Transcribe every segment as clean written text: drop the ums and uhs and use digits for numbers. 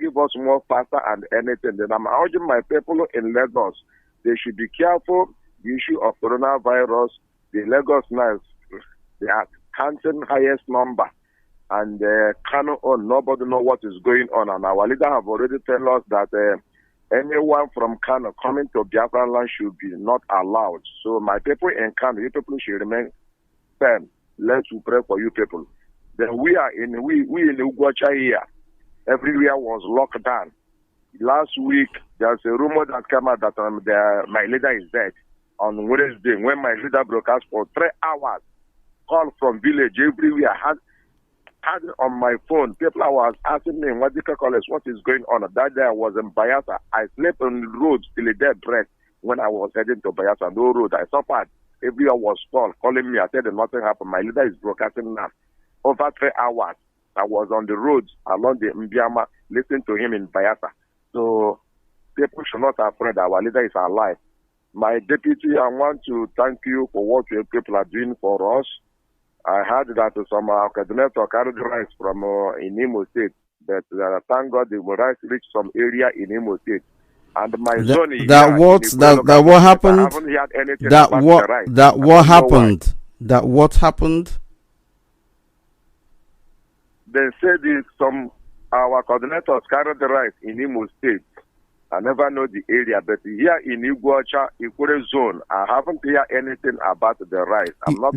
give us more faster and anything. Then I'm urging my people in Lagos, they should be careful. The issue of coronavirus, the Lagos now, they are counting highest number. And Kano on, nobody know what is going on. And our leader have already told us that anyone from Kano coming to Biafra land should be not allowed. So my people in Kano, you people should remain firm. Let's pray for you people. Then we in Ugocha here. Everywhere was locked down. Last week, there's a rumor that came out that my leader is dead. On Wednesday, when my leader broadcast for 3 hours, call from village everywhere, had on my phone, people was asking me, what is going on? That day I was in Biafra. I slept on the roads till a dead breath when I was heading to Biafra. No road. I suffered. Everyone was calling me. I said nothing happened. My leader is broadcasting now. Over 3 hours, I was on the roads along the Mbiama, listening to him in Biafra. So people should not afraid. Our leader is alive. My deputy, I want to thank you for what you people are doing for us. I heard that some coordinator carried rice from in Imo State, but thank God the rice reached some area in Imo State. And my son is what happened? I haven't heard anything about the rice. That what happened? They said our coordinators carried the rice in Imo State. I never know the area, but here in Iguacha, Ikure zone, I haven't heard anything about the rice. I'm not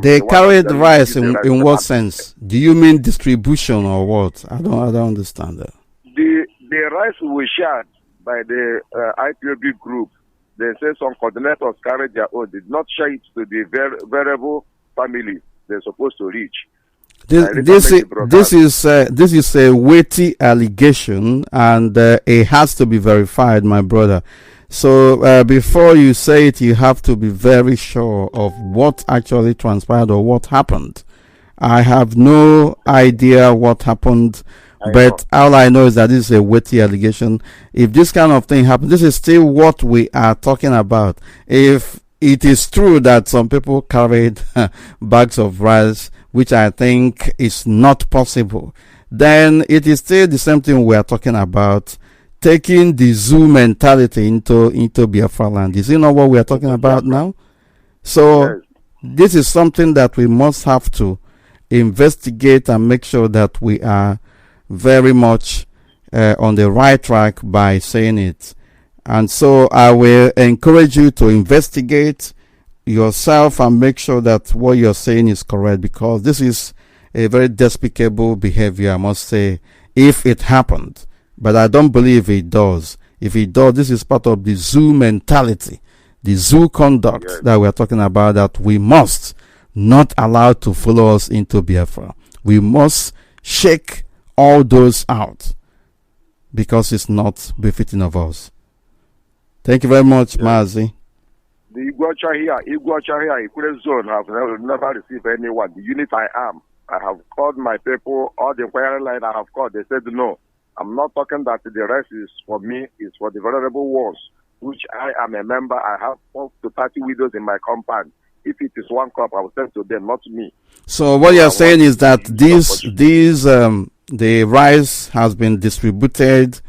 they carried the rice in what sense? Do you mean distribution or what? I don't understand that. The rice was shared by the IPOB group. They say some coordinators carried their own, did not share it to the variable families they're supposed to reach. This is a weighty allegation, and it has to be verified, my brother. So before you say it, you have to be very sure of what actually transpired or what happened. I have no idea what happened, but all I know is that this is a weighty allegation. If this kind of thing happens, this is still what we are talking about. If it is true that some people carried bags of rice, which I think is not possible, then it is still the same thing we are talking about, taking the zoo mentality into Biafra land. Is it not what we are talking about now? So this is something that we must have to investigate and make sure that we are very much on the right track by saying it. And so I will encourage you to investigate yourself and make sure that what you're saying is correct, because this is a very despicable behavior, I must say, if it happened. But I don't believe it does. If it does, this is part of the zoo mentality, the zoo conduct that we're talking about, that we must not allow to follow us into Biafra. We must shake all those out, because it's not befitting of us. Thank you very much, Mazi. The Iguacha here, Ikure zone have never received anyone. The unit I have called my people, all the inquiry line I have called, they said no. I'm not talking that the rest is for me, it's for the vulnerable ones, which I am a member. I have 12 to 30 widows in my compound. If it is one crop, I will send to them, not me. So what you're saying is that the rice has been distributed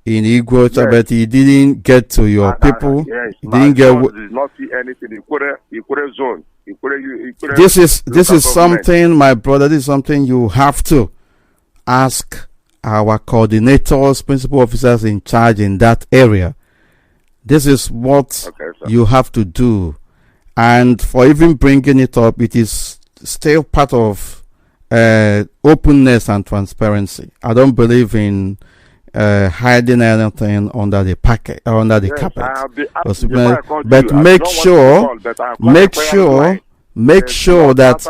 in Iguacha, but it didn't get to your people. Yes, didn't get. Did not see anything. Ikure zone. This is something, my brother. This is something you have to ask our coordinators, principal officers in charge in that area. This is what you have to do, and for even bringing it up, it is still part of openness and transparency. I don't believe in hiding anything under the packet or under the carpet. But make sure that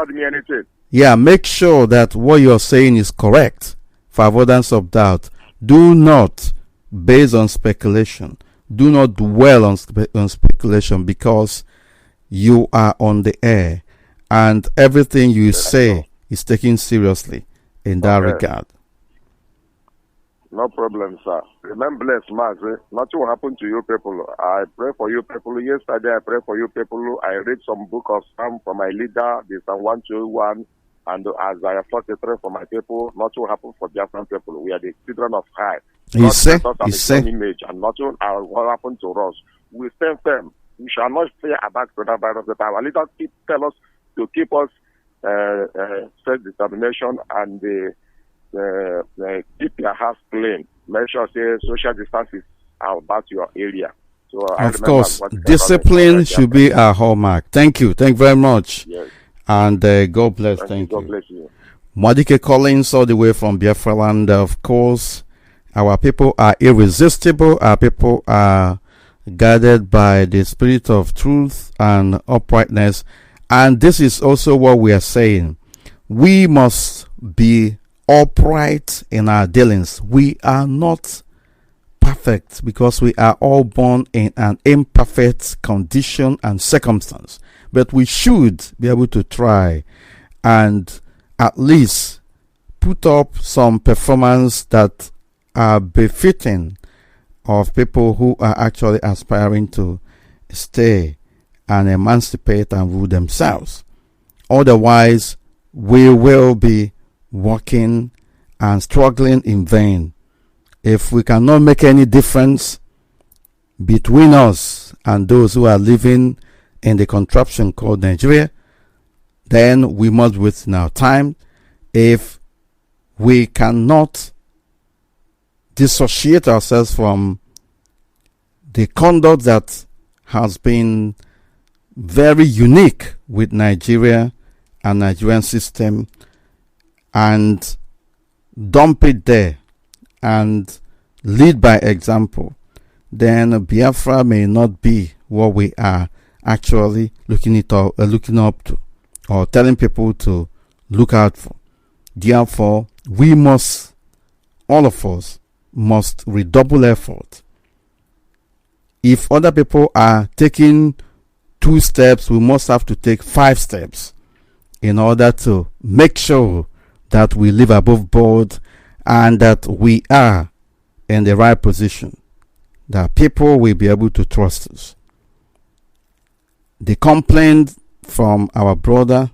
what you're saying is correct, for avoidance of doubt. Do not base on speculation. Do not dwell on speculation, because you are on the air and everything you say is taken seriously in that regard. No problem, sir. Remember, blessed, Mazi. Nothing will happen to you people. I pray for you people. Yesterday, I pray for you people. I read some book of Psalm from my leader, the Psalm 121. And as I have fought the prayer for my people, nothing will happen for Biafran people. We are the children of high. He said, image, and nothing will happen to us. We stand firm. We shall not fear about coronavirus. That our leaders tell us to keep us self-determination and keep your house clean. Make sure social distance is about your area. So of course, discipline should be our hallmark. Thank you. Thank you very much. Yes. And God bless. Thank you. God bless you. Mwadike Collins, all the way from Biafra land. Of course, our people are irresistible. Our people are guided by the spirit of truth and uprightness. And this is also what we are saying. We must be upright in our dealings. We are not perfect because we are all born in an imperfect condition and circumstance. But we should be able to try and at least put up some performance that are befitting of people who are actually aspiring to stay and emancipate and rule themselves. Otherwise, we will be working and struggling in vain. If we cannot make any difference between us and those who are living in the contraption called Nigeria, then we must waste our time. If we cannot dissociate ourselves from the conduct that has been very unique with Nigeria and Nigerian system and dump it there and lead by example, then Biafra may not be what we are actually looking up to or telling people to look out for. Therefore, we must, all of us, must redouble effort. If other people are taking 2 steps, we must have to take 5 steps in order to make sure that we live above board and that we are in the right position, that people will be able to trust us. The complaint from our brother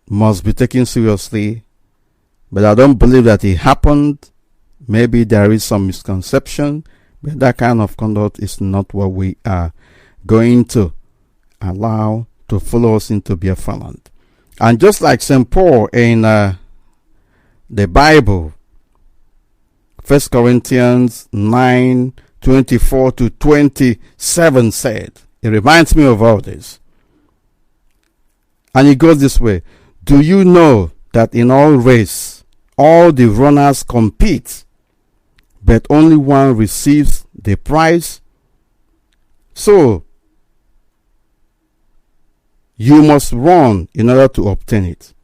must be taken seriously, but I don't believe that it happened. Maybe there is some misconception, but that kind of conduct is not what we are going to allow to follow us into Biafra land. And just like St. Paul in the Bible, 1 Corinthians 9:24-27 said, it reminds me of all this. And it goes this way. Do you know that in all race, all the runners compete, but only one receives the prize? So, you must run in order to obtain it.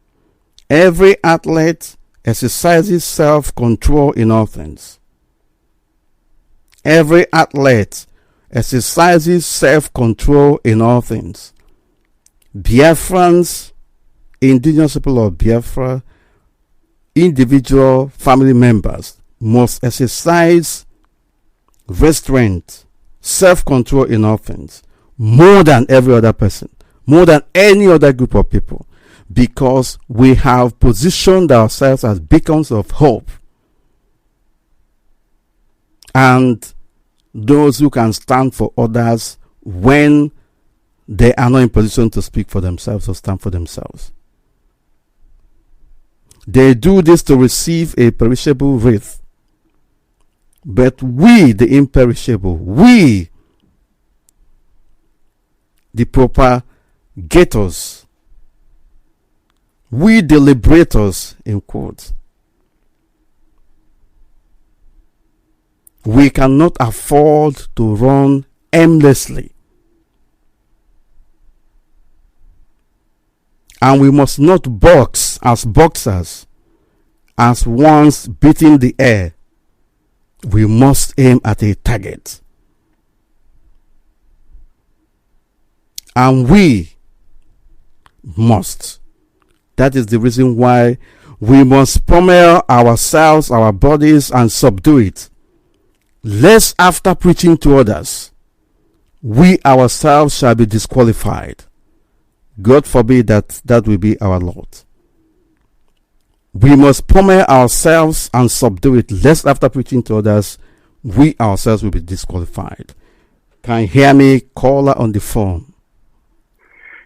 Every athlete exercises self-control in all things. Every athlete exercises self-control in all things. Biafrans, indigenous people of Biafra, individual family members must exercise restraint, self-control in all things, more than every other person, more than any other group of people, because we have positioned ourselves as beacons of hope and those who can stand for others when they are not in position to speak for themselves or stand for themselves. They do this to receive a perishable wreath. But we, the imperishable, we, the propagators, we, the liberators, in quotes, we cannot afford to run aimlessly. And we must not box as boxers, as ones beating the air. We must aim at a target. And we must. That is the reason why we must pummel ourselves, our bodies, and subdue it. Lest after preaching to others, we ourselves shall be disqualified. God forbid that will be our lot. We must pummel ourselves and subdue it, lest after preaching to others, we ourselves will be disqualified. Can you hear me, caller on the phone?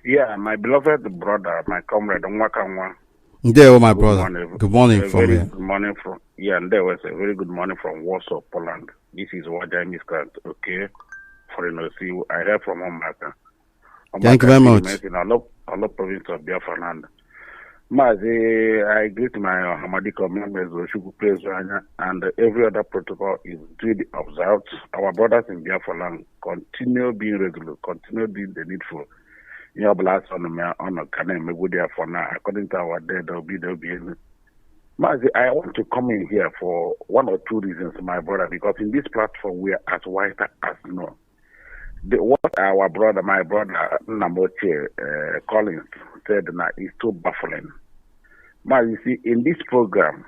Yeah, my beloved brother, my comrade, Nwakanwa. There, my brother. Good morning from here. Good morning from, and there was a very good morning from Warsaw, Poland. This is what I miscount, okay? For see, I heard from Omaka. Thank you very much. In all province of Biafra land. Mazi, I greet my Hamadiko members, and every other protocol is duly observed. Our brothers in Biafra land continue being regular, continue being the needful. Your blast on the Kanem, good there for now. According to our day, there'll be. Mazi, I want to come in here for one or two reasons, my brother, because in this platform we are as white as snow. What our brother, my brother Namoche Collins said now is too baffling. Mazi, you see, in this program,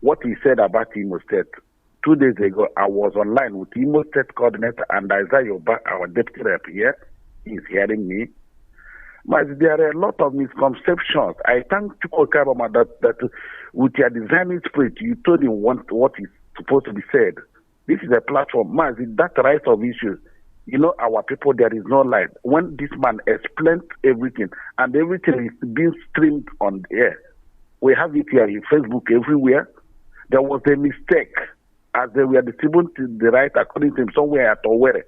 what he said about Imo State 2 days ago, I was online with Imo State coordinator and Isaiah Yoba, our deputy rep here. He's hearing me. But there are a lot of misconceptions. I thank Chuko Kabama that with your designing spirit, you told him what is supposed to be said. This is a platform. Mazi, that right of issues. You know, our people, there is no light. When this man explained everything, and everything is being streamed on the air, we have it here in Facebook everywhere. There was a mistake as they were distributing the right according to him somewhere at Owerri.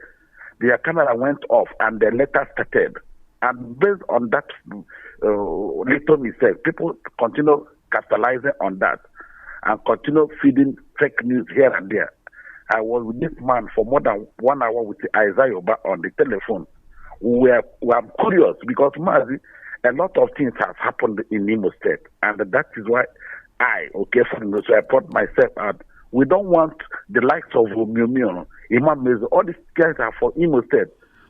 Their camera went off and the letter started. And based on that little mistake, people continue capitalizing on that and continue feeding fake news here and there. I was with this man for more than 1 hour with Isaiah Yoba on the telephone. We are curious because, Mazi, a lot of things have happened in Imo State. And that is why so I put myself out. We don't want the likes of Miu, Imam Mezo, all these guys are for Imo State.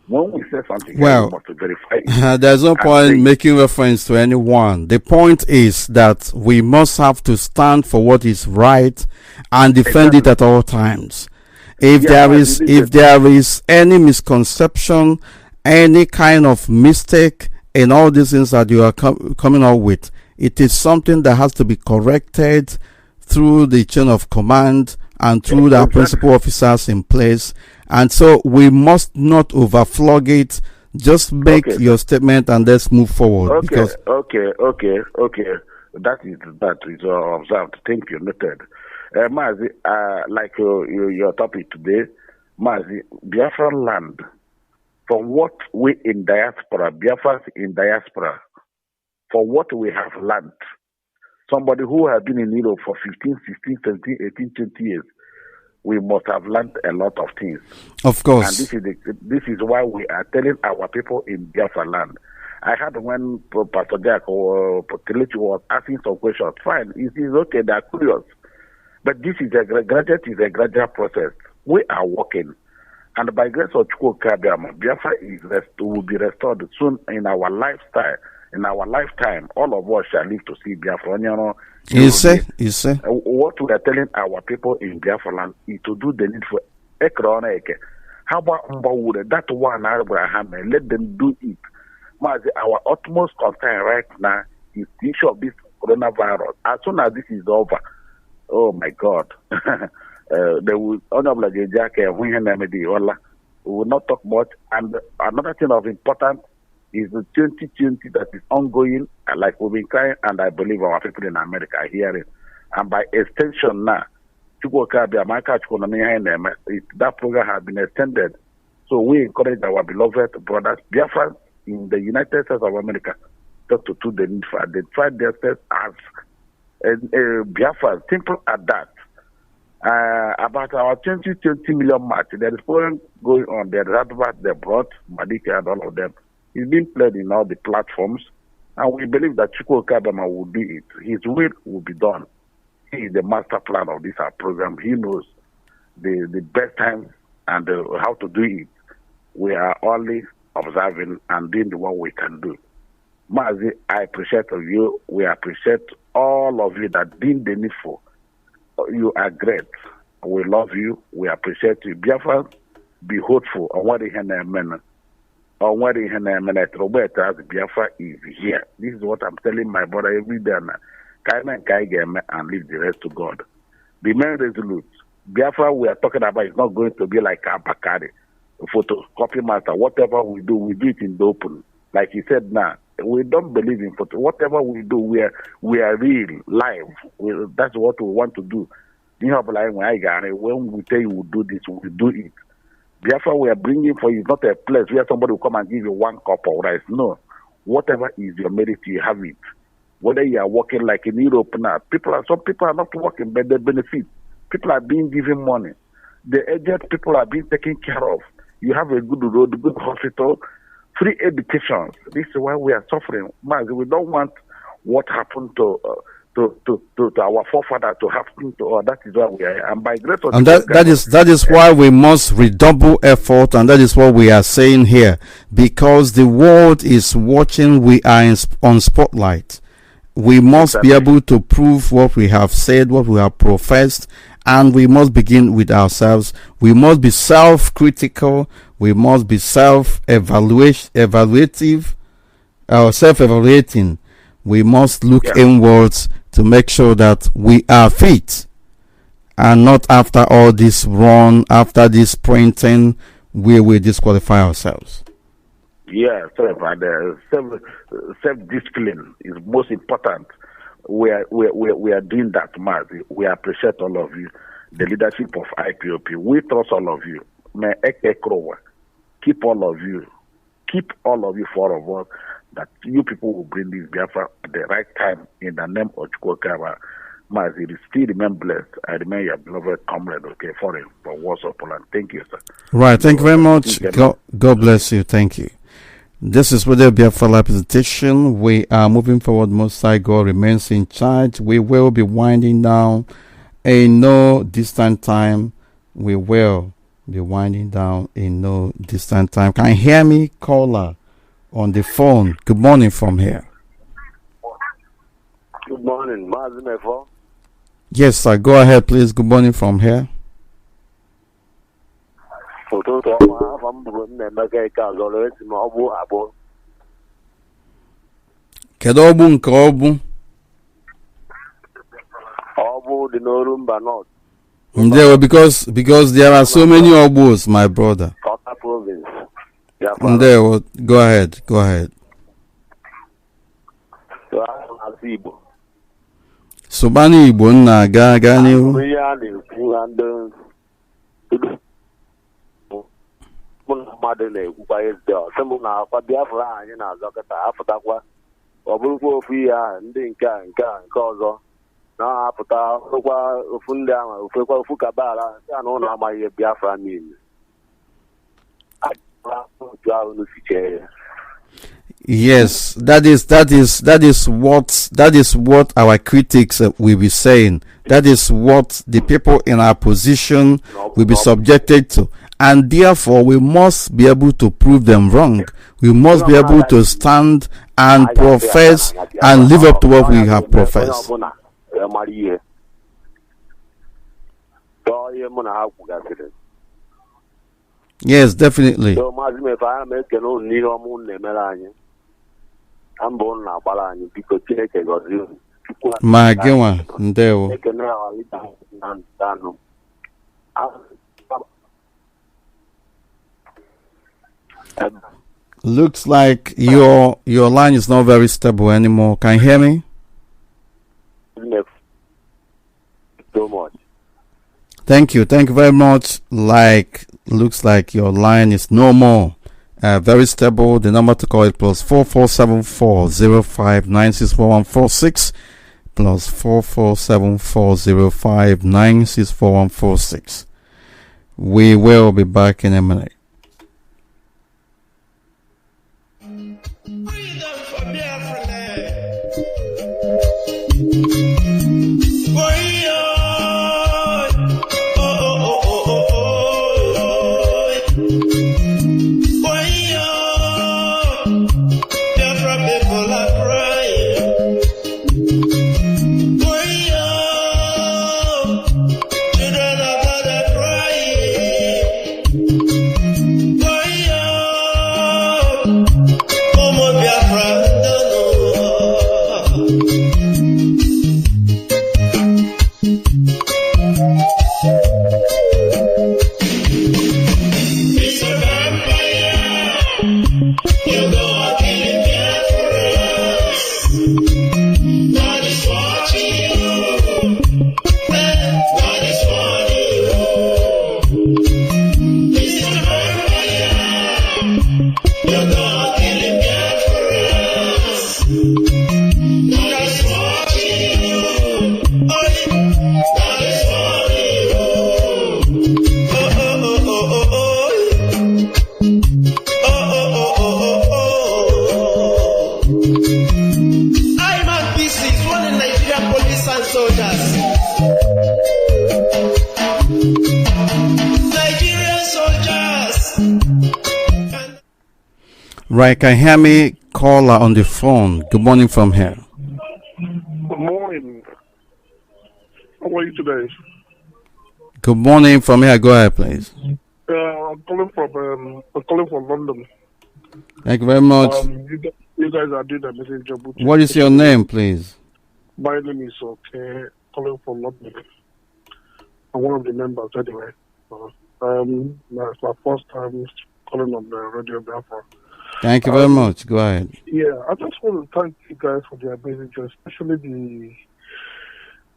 When we say something, we must verify. There's no point making reference to anyone. The point is that we must have to stand for what is right and defend it at all times. If there is any misconception, any kind of mistake in all these things that you are coming up with, it is something that has to be corrected through the chain of command and through the principal officers in place. And so we must not overflog it. Just make your statement and let's move forward. Okay. That is observed. Thank you. Noted. Mazi, like your topic today, Mazi, Biafra land, from what we in diaspora, Biafras in diaspora, for what we have learned, somebody who has been in Europe for 15, 16, 17, 18, 20 years, we must have learned a lot of things. Of course. And this is why we are telling our people in Biafra land. I had when Pastor Jack or Kelechi was asking some questions. Fine, it is okay, they are curious. But this is a gradual process. We are working. And by grace of Chukwu Kabiama, Biafra will be restored soon in our lifestyle. In our lifetime, all of us shall live to see Biafra. You say? What we are telling our people in Biafra land is to do the needful. How about that one Abraham? Let them do it. Our utmost concern right now is the issue of this coronavirus. As soon as this is over, oh my God, they will we will not talk much. And another thing of importance is the 2020 that is ongoing, like we've been crying, and I believe our people in America are hearing. And by extension now, that program has been extended. So we encourage our beloved brothers, Biafra in the United States of America, just to do the need for they try themselves as Biafra, simple as that. About our 20 million match, there is program going on. They brought Madika and all of them. It's been played in all the platforms, and we believe that Chukwu Kabama will do it. His will be done. He is the master plan of this program. He knows the best time and how to do it. We are only observing and doing the one we can do. Mazi, I appreciate you. We appreciate all of you that did the needful. You are great. We love you. We appreciate you. Biafra, be hopeful on what they can. or where the minute Robert as Biafra is here. This is what I'm telling my brother every day now. And leave the rest to God. The main resolute. Biafra we are talking about is not going to be like Abakari, photocopy master. Whatever we do it in the open. Like he said now, we don't believe in photo. Whatever we do, we are real, live. That's what we want to do. When we tell you we do this, we do it. Biafra we are bringing for you is not a place where somebody will come and give you 1 cup of rice. No. Whatever is your merit, you have it. Whether you are working like in Europe now, some people are not working, but they benefit. People are being given money. The aged people are being taken care of. You have a good road, good hospital, free education. This is why we are suffering. Mazi, we don't want what happened to our forefathers to happen to us. That is why we are. And by grace of and that is why we must redouble effort, and that is what we are saying here, because the world is watching. We are on spotlight. We must be able to prove what we have said, what we have professed, and we must begin with ourselves. We must be self-critical. We must be self-evaluative, self-evaluating. We must look inwards to make sure that we are fit, and not after all this run, after this printing, we will disqualify ourselves. Yeah, self-discipline is most important. We are doing that, Mazi. We appreciate all of you, the leadership of IPOP. We trust all of you. Keep all of you, 4 of us, that you people will bring this Biafra at the right time in the name of Chukwokaba. Mazi, still remain blessed. I remain your beloved comrade, okay, for Warsaw, Poland. Thank you, sir. Right, thank you very much. God bless you. Thank you. This is Radio Biafra Live presentation. We are moving forward. Most High God remains in charge. We will be winding down in no distant time. We will be winding down in no distant time. Can you hear me, caller, on the phone? Good morning from here. Good morning, Mazi Mefor. Yes, sir. Go ahead, please. Good morning from here. Kedu ọgbụ nke ọgbụ? Ọgbụ dị n'Orumba North. Ndewo, because there are so many ọgbụs, my brother. Kota province. Ndewo, go ahead. Subani Igbo nna aga n'ihu. Mmadụ na-ekwukwa eze ọsọmụ na-akwa Biafra anyị na-azọkọta apụtakwa ọ bụrụkwa ofu ihe ahụ ndị nke ọzọ na-apụta okwa ofu ndị ahụ ofekwa ofu kabala ndị a na ụlọ amaghị ihe Biafra niile otu ahụ n'ofiche ya. Yes, that is what our critics will be saying. That is what the people in our position will be subjected to. And therefore, we must be able to prove them wrong. We must be able to stand and profess and live up to what we have professed. Yes, definitely. Magewa, ndewo. Looks like your line is not very stable anymore. Can you hear me? So much. Thank you very much. Looks like your line is no more very stable. The number to call is +447405964146 +447405964146. We will be back in a minute. Right, can you hear me? Caller on the phone. Good morning from here. Good morning. How are you today? Good morning from here. Go ahead, please. I'm calling from London. Thank you very much. You guys are doing a amazing job. What is your name, please? My name is Uche, calling from London. I'm one of the members anyway. It's my first time calling on the radio Biafra. Thank you very much. Go ahead. Yeah, I just want to thank you guys for the amazing job, especially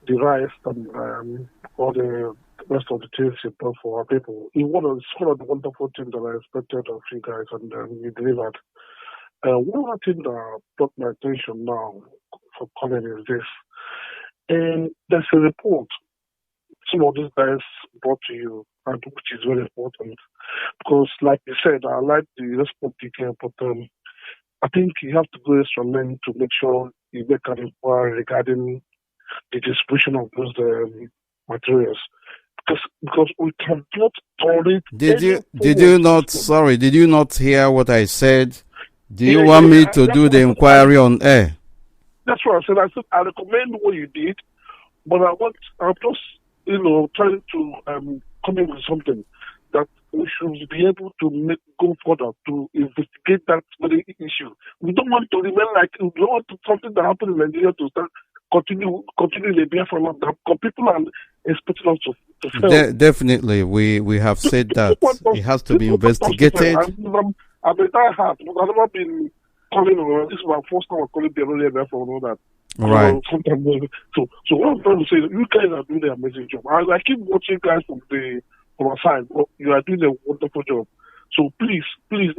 the rice and all the rest of the things you done for our people. It's one of the wonderful things that I expected of you guys, and you delivered. One other thing that brought my attention now for calling is this. And there's a report some of these guys brought to you, and which is very important. Because, like you said, I like the response detail, but I think you have to go extra length to make sure you make an inquiry regarding the distribution of those materials. Because we cannot tolerate. Did you not hear what I said? Do you want me to do the inquiry on air? That's what I said. I said I recommend what you did, but I'm just trying to come in with something that we should be able to go further to investigate that very issue. We don't want to remain like we don't want something that happened in Nigeria to start continue the Biafra land. People are expecting us to fail. Definitely, we have said that it has to be investigated. I've been that hard. I've never been calling. This is my first time I'm calling the radio Biafra and all that. Right. So what I'm trying to say is you guys are doing an amazing job. I keep watching guys from our side. You are doing a wonderful job. So please, because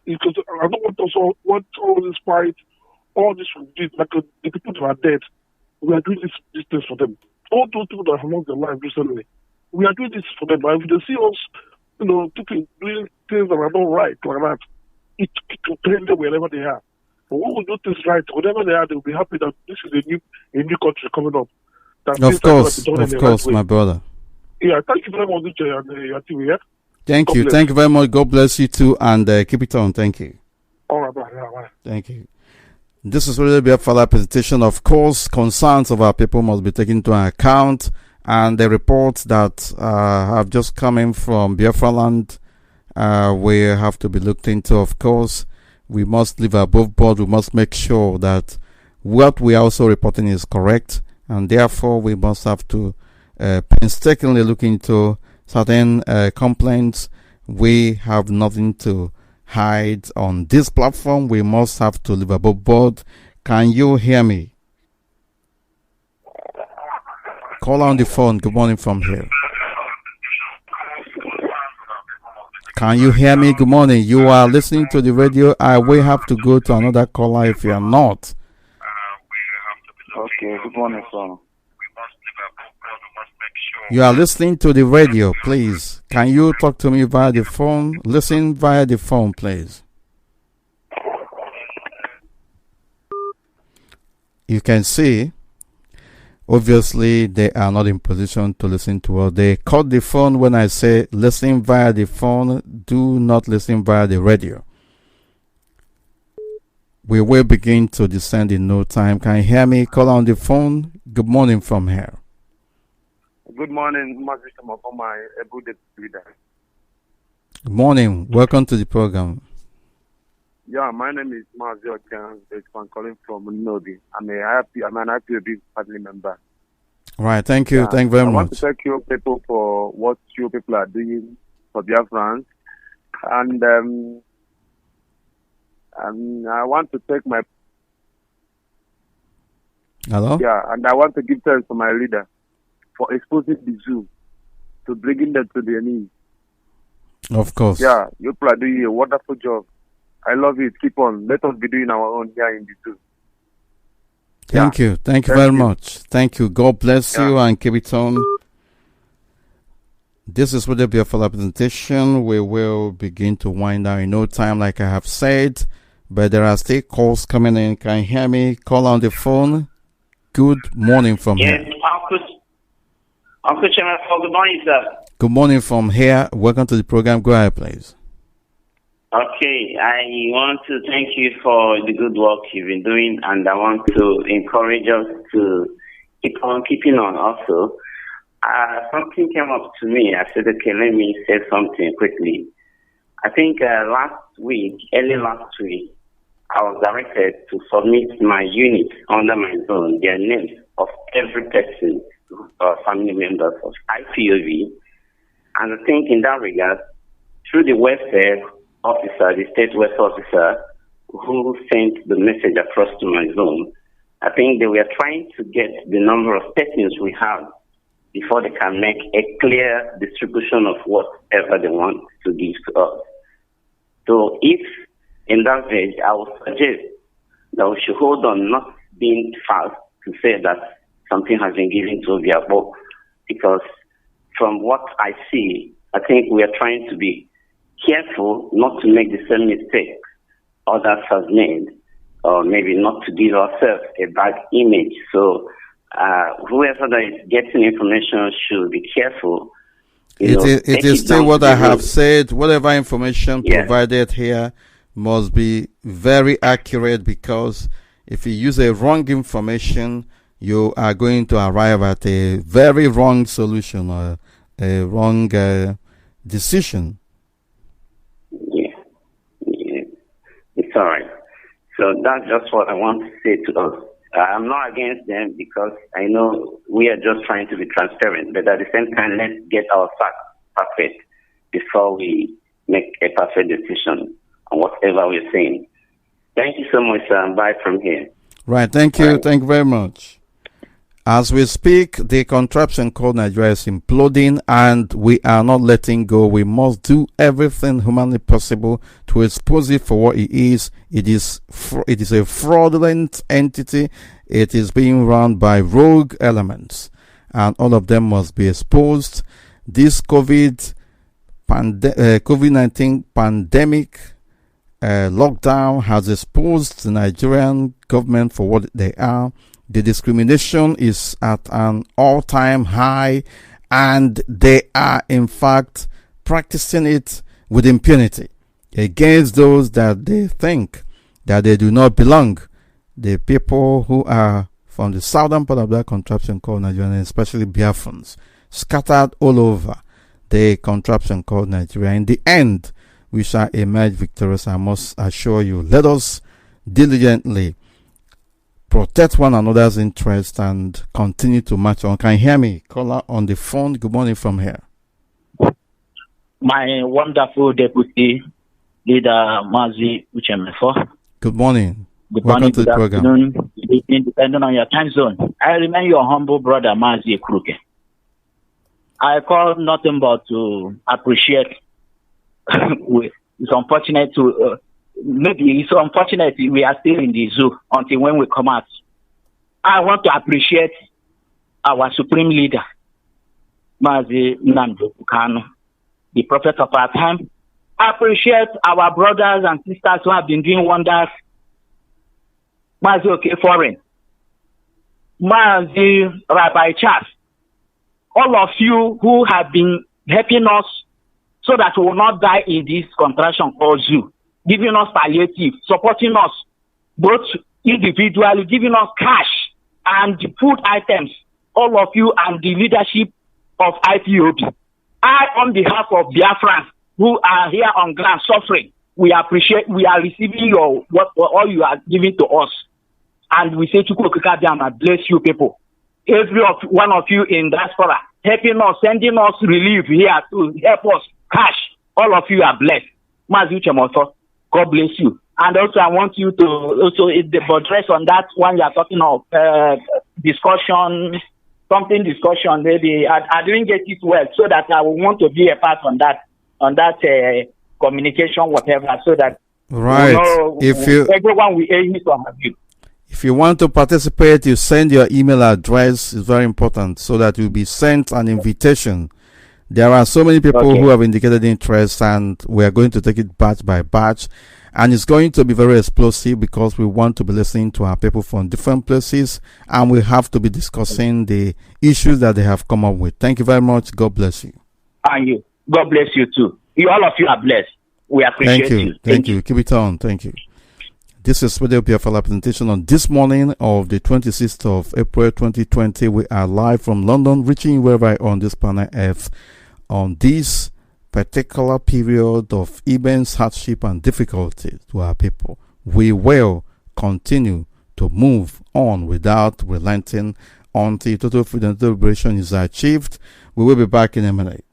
I don't want all this fight, all this like the people that are dead. We are doing this things for them. All those people that have lost their lives recently, we are doing this for them. But if they see us, people doing things that are not right like that, it will pain them wherever they are. But when we do things right, whatever they are, they'll be happy that this is a new country coming up. Of course, my brother. Yeah, thank you very much, Uche, and your team here. Thank you. Thank you very much. God bless you too, and keep it on. Thank you. All right, bye. Thank you. This is really a further presentation. Of course, concerns of our people must be taken into account, and the reports that have just come in from Biafra land, we have to be looked into. Of course, we must live above board. We must make sure that what we are also reporting is correct, and therefore we must have to painstakingly look into certain complaints. We have nothing to hide on this platform. We must have to live above board. Can you hear me? Call on the phone. Good morning from here. Can you hear me? Good morning. You are listening to the radio. I will have to go to another caller if you are not. Okay, good morning, sir. You are listening to the radio, please. Can you talk to me via the phone? Listen via the phone, please. You can see, obviously, they are not in position to listen to us. They cut the phone when I say listen via the phone. Do not listen via the radio. We will begin to descend in no time. Can you hear me? Call on the phone. Good morning from here. Good morning, Mazi, my good leader. Good morning. Welcome to the program. Yeah, my name is Mazi. I'm calling from Nobi. I'm an happy family member. Right. Thank you. Thank you very much. I want to thank you people for what you people are doing for Biafrans. And I want to take my... Hello? Yeah, and I want to give thanks to my leader for exposing the zoo to bringing them to their knees. Of course. Yeah, you people are doing a wonderful job. I love it. Keep on. Let us be doing our own here in the zoo. Thank you. Thank you very much. Thank you. God bless you and keep it on. This is with the full presentation. We will begin to wind down in no time, like I have said. But there are still calls coming in. Can you hear me? Call on the phone. Good morning from here. Uncle Mefor, good morning, sir. Good morning from here. Welcome to the program. Go ahead, please. Okay, I want to thank you for the good work you've been doing, and I want to encourage us to keep on keeping on also. Something came up to me. I said, okay, let me say something quickly. I think early last week, I was directed to submit my unit under my zone, their names of every person, family members of IPOB. And I think in that regard, through the welfare officer, the state welfare officer, who sent the message across to my zone, I think they were trying to get the number of persons we have before they can make a clear distribution of whatever they want to give to us. So if in that stage, I would suggest that we should hold on not being fast to say that something has been given to Biafra, because from what I see, I think we are trying to be careful not to make the same mistake others have made, or maybe not to give ourselves a bad image. So whoever that is getting information should be careful. It is still what I have said. Whatever information provided here must be very accurate, because if you use a wrong information, you are going to arrive at a very wrong solution or a wrong decision. Yeah, it's all right. So that's just what I want to say to us. I'm not against them, because I know we are just trying to be transparent, but at the same time, let's get our facts perfect before we make a perfect decision on whatever we're saying. Thank you so much, sir. Bye from here. Right, thank you. Right. Thank you very much. As we speak, the contraption called Nigeria is imploding, and we are not letting go. We must do everything humanly possible to expose it for what it is. It is a fraudulent entity. It is being run by rogue elements, and all of them must be exposed. This COVID-19 pandemic lockdown has exposed the Nigerian government for what they are. The discrimination is at an all-time high, and they are in fact practicing it with impunity against those that they think that they do not belong. The people who are from the southern part of that contraption called Nigeria, especially Biafrans, scattered all over the contraption called Nigeria. In the end, we shall emerge victorious, I must assure you. Let us diligently protect one another's interest and continue to march on. Can you hear me? Caller on the phone. Good morning from here. My wonderful deputy leader, Mazi, Uche, Mefor. Good morning. Good Welcome morning, to the program. Afternoon, good evening, depending on your time zone. I remain your humble brother, Mazi Uche. I call nothing but to appreciate. It's unfortunate to... maybe it's unfortunate we are still in the zoo until when we come out. I want to appreciate our supreme leader, Mazi Nnamdi Kanu, the prophet of our time. I appreciate our brothers and sisters who have been doing wonders. Mazi Foreign, Mazi Rabbi Charles, all of you who have been helping us so that we will not die in this contraction called zoo. Giving us palliative, supporting us both individually, giving us cash and food items, all of you and the leadership of IPOB. I, on behalf of Biafrans who are here on ground suffering, we appreciate, we are receiving your what all you are giving to us. And we say, Chukwu bless you people. Every one of you in diaspora, helping us, sending us relief here to help us, cash. All of you are blessed. Mazi Uche, God bless you. And also, I want you to also address on that one you are talking of discussion, maybe I didn't get it well, so that I will want to be a part on that communication, whatever, so that right. Everyone will aim to have you. If you want to participate, you send your email address. It's very important, so that you'll be sent an invitation. There are so many people who have indicated interest, and we are going to take it batch by batch. And it's going to be very explosive, because we want to be listening to our people from different places, and we have to be discussing the issues that they have come up with. Thank you very much. God bless you. And you. God bless you too. All of you are blessed. We appreciate you. Thank you. Keep it on. Thank you. This is Radio Biafra presentation on this morning of the 26th of April 2020. We are live from London, reaching wherever on this planet Earth on this particular period of immense hardship and difficulty to our people. We will continue to move on without relenting until total freedom and liberation is achieved. We will be back in a minute.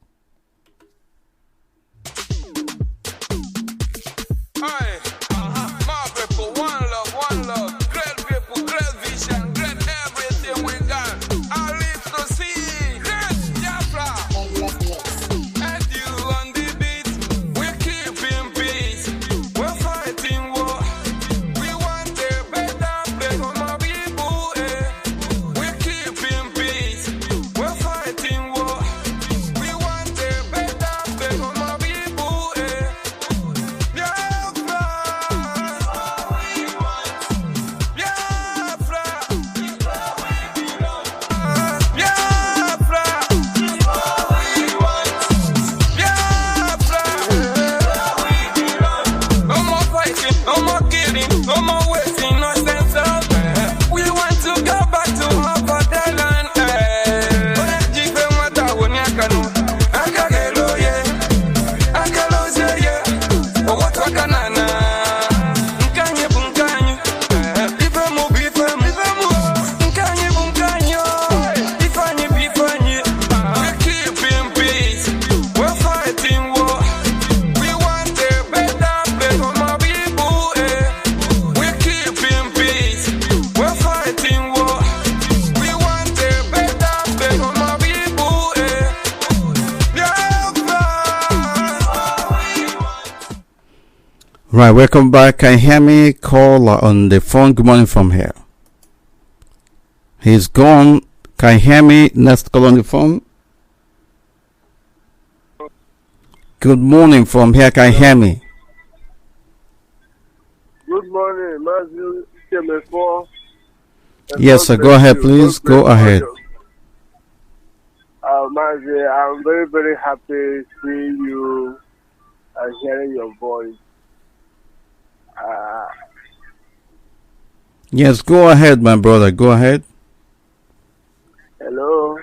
Right, welcome back. Can you hear me? Call on the phone. Good morning from here. He's gone. Can you hear me? Next call on the phone. Good morning from here. Can you hear me? Good morning, Mazi, Uche, Mefor. Yes, sir. Go ahead, please. Go ahead. Mazi, I'm very, very happy seeing you and hearing your voice. Yes, go ahead, my brother. Go ahead. Hello.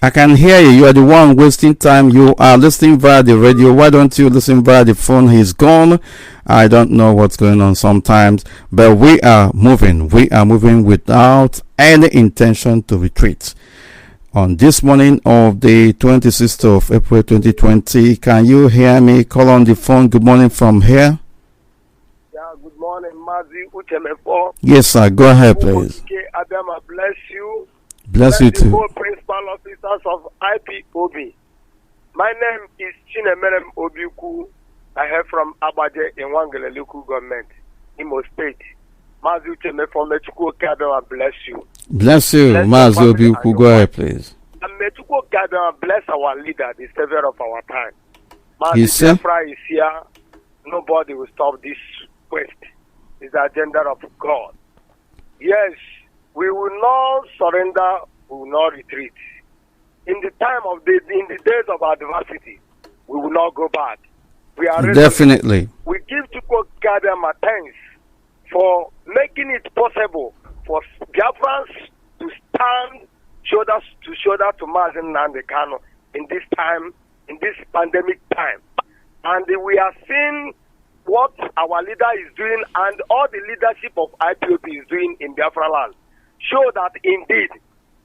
I can hear you. You are the one wasting time. You are listening via the radio. Why don't you listen via the phone? He's gone. I don't know what's going on sometimes, but we are moving. We are moving without any intention to retreat. On this morning of the 26th of April 2020, can you hear me? Call on the phone. Good morning from here. Good morning, Mazi, Uche, Mefor. Yes, sir. Go ahead, please. Adama, bless you. Bless you too. All principal officers of Ipob. My name is Chinemerem Obiku. I hail from Abaje in Wangele local government, Imo State. Mazi, Uche, Mefor, Mechuko Kadama, bless you. Bless you, Mazi Obiku. Go ahead, please. And Mechuko Kadama, bless our leader, the savior of our time. Mazi, Biafra is here. Nobody will stop this quest. It's the agenda of God. Yes, we will not surrender, we will not retreat. In the days of adversity, we will not go back. We are ready. Definitely. We give to God thanks for making it possible for Biafrans to stand shoulder to shoulder to Mazi Nnamdi Kanu in this time, in this pandemic time. And we are seeing what our leader is doing and all the leadership of Ipob is doing in Biafra land. Show that indeed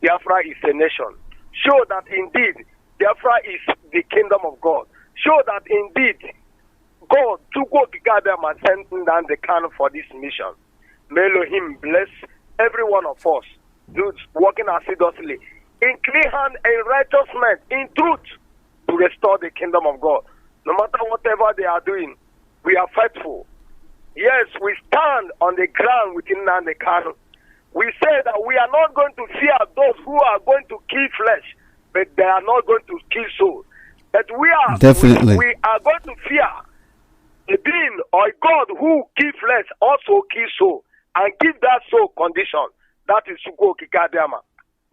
Biafra is a nation. Show that indeed Biafra is the kingdom of God. Show that indeed God took them and sent down the can for this mission. May Elohim bless every one of us, those working assiduously in clean hand and righteousness, in truth, to restore the kingdom of God. No matter whatever they are doing, we are faithful. Yes, we stand on the ground within Nnamdi Kanu. We say that we are not going to fear those who are going to kill flesh, but they are not going to kill soul. But we are definitely we are going to fear a being or a God who kill flesh, also kill soul, and give that soul condition. That is Sugo Kikadama.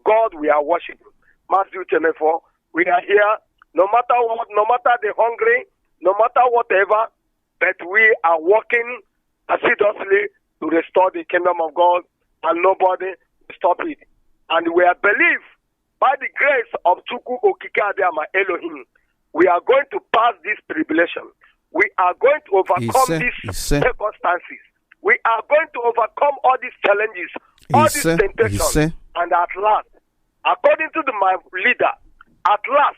God, we are worshiping. Mazi Uche Mefor, we are here. No matter what, no matter the hungry, no matter whatever, but we are working assiduously to restore the kingdom of God, and nobody will stop it. And we are believe by the grace of Chukwu Okike Abiyama Elohim, we are going to pass this tribulation. We are going to overcome these circumstances. We are going to overcome all these challenges, all these temptations. And at last, according to my leader, at last,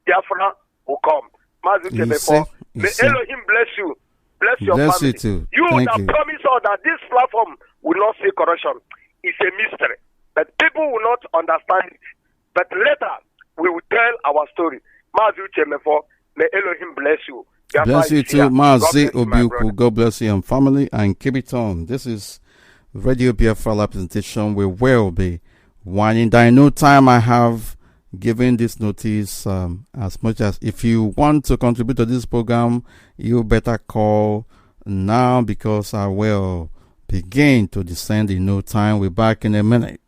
Biafra will come. Mazi Mefor, may Elohim bless you. Bless your family. You too. You that promise us that this platform will not see corruption. It's a mystery. But people will not understand it. But later, we will tell our story. Mazi Mefor, may Elohim bless you. Bless you too, Mazi Obiuku. God bless you and family, and keep it on. This is Radio Biafra representation. We will be winding down. No time I have given this notice as much as if you want to contribute to this program, you better call now because I will begin to descend in no time. We're back in a minute.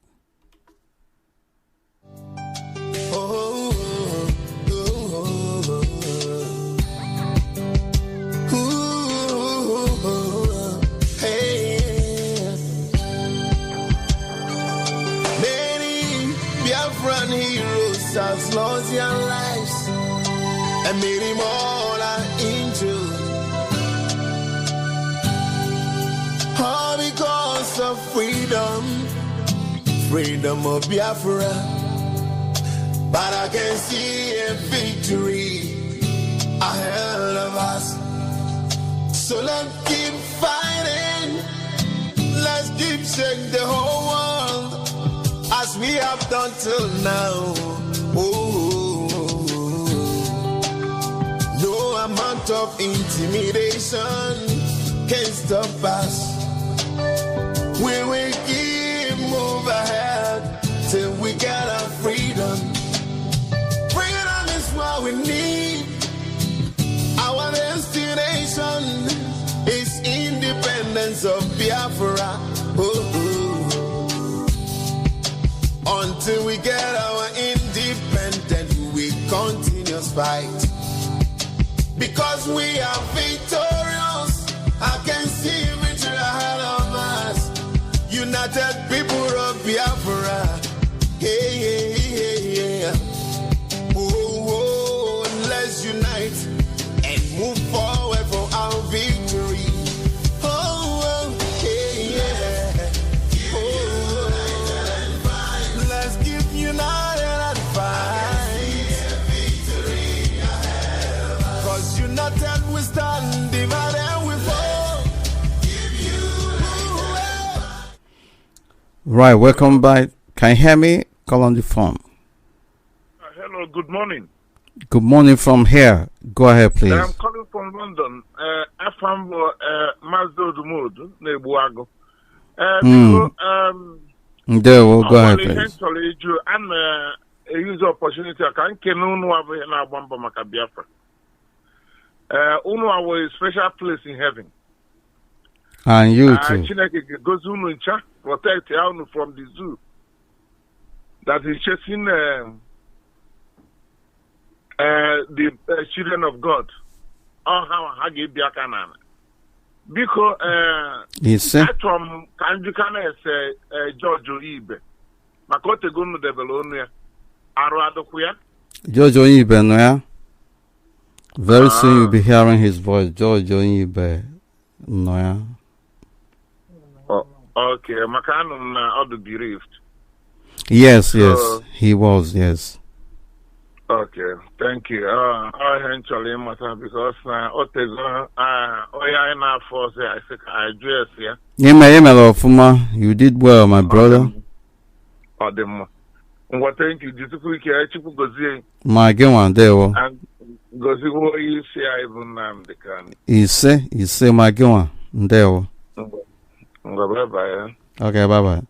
Have lost their lives and many more are injured, all because of freedom of Biafra. But I can see a victory ahead of us, so let's keep fighting, let's keep shaking the whole world as we have done till now. No amount of intimidation can stop us. We will keep move ahead till we get our freedom. Freedom is what we need. Our destination is independence of Biafra. Until we get our independence, we continuous fight. Because we are victorious, I can see victory ahead of us. United people of Biafra. Hey, hey, hey, yeah. Oh, let's unite and move forward for our victory. Oh, hey, yeah. Let's keep united and fight. Cause united we stand, divided we fall. Right, welcome back. Can you hear me? Call on the phone. Hello, good morning. Good morning from here. Go ahead, please. I'm calling from London. I'm Mazi Obiuku, Nebuago. There, we'll go ahead, please. And use the opportunity. I can't have a Biafra. Uno have a special place in heaven. And you too. Goes protect you from the zoo that is chasing the children of God. Oh, how give Biafra? Because from Kanjukana George Ibe, Makote Gunu de Belonia, Aradokuya. George Ibe, no, yeah? Very soon you'll be hearing his voice, George Ibe, no, yeah? Oh, okay, Makanum all the bereaved. Yes, he was, yes. Okay, thank you. I eventually matter because you did well, my brother. Thank you. My one there. You say my one there. Okay, bye bye.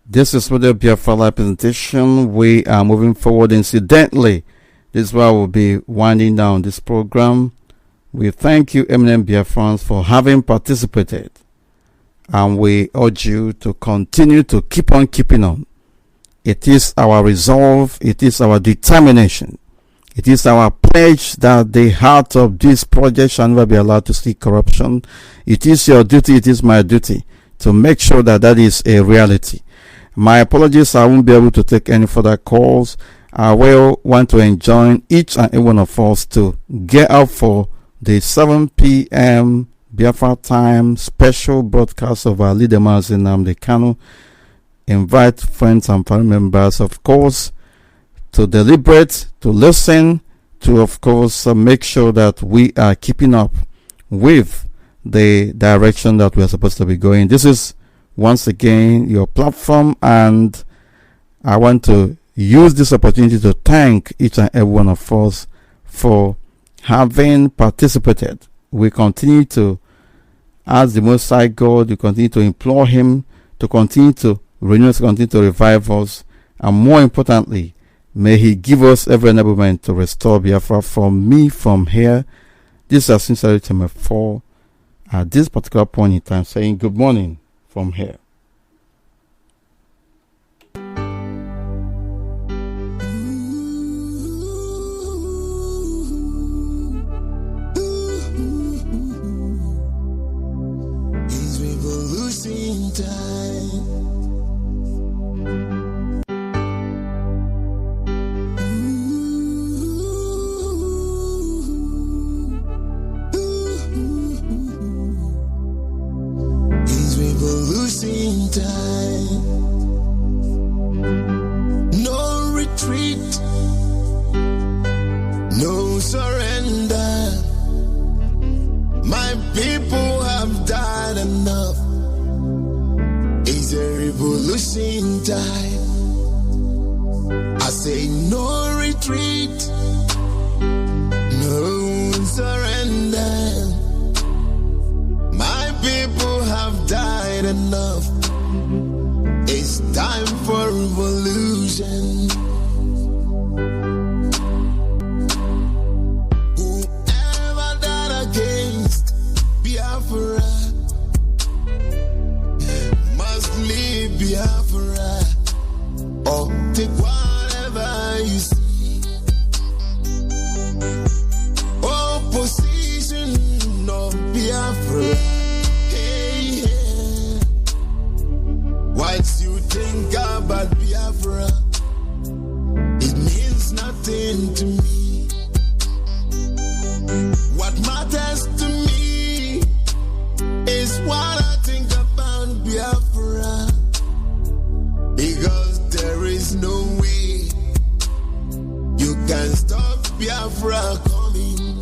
This is for the Biafra presentation. We are moving forward. Incidentally, this is why we'll be winding down this program. We thank you, eminent Biafrans, for having participated. And we urge you to continue to keep on keeping on. It is our resolve. It is our determination. It is our pledge that the heart of this project shall never be allowed to see corruption. It is your duty, it is my duty to make sure that that is a reality. My apologies, I won't be able to take any further calls. I will want to enjoin each and every one of us to get up for the 7 p.m. Biafra time special broadcast of our leader Mazi Nnamdi Kanu. Invite friends and family members, of course, to deliberate, to listen, to, of course, make sure that we are keeping up with the direction that we are supposed to be going. This is, once again, your platform, and I want to use this opportunity to thank each and every one of us for having participated. We continue to ask the Most High God, we continue to implore Him to continue to renew us, continue to revive us, and more importantly, may He give us every enablement to restore Biafra. From me, from here, this is sincerely to Mefor at this particular point in time, saying good morning from here. It's revolution time. Revolution time. No retreat, no surrender. My people have died enough. It's a revolution time. I say no retreat, no surrender. My people have died enough. It's time for revolution. Whoever died against Biafra must leave Biafra or take whatever you see. Opposition of Biafra. Once you think about Biafra, it means nothing to me. What matters to me is what I think about Biafra, because there is no way you can stop Biafra coming.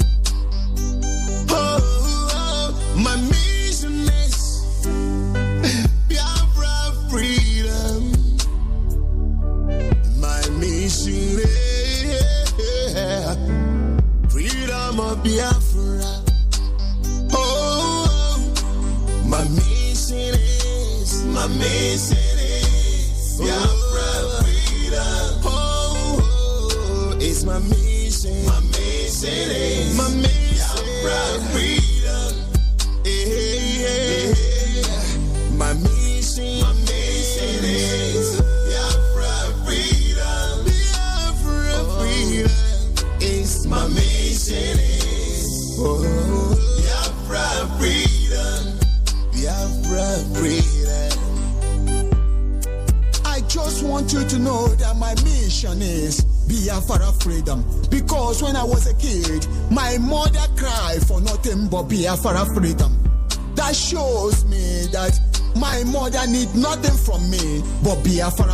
Oh, my mission is Biafra freedom. My mission is freedom of Biafra. Oh, my mission is Biafra freedom. Oh, it's my mission. My mission is Biafra freedom. My mission is Biafra freedom. Biafra freedom is my mission is Biafra freedom. Biafra freedom. I just want you to know that my mission is Biafra freedom. Because when I was a kid, my mother cried for nothing but Biafra freedom. That shows me that my mother need nothing from me but Biafra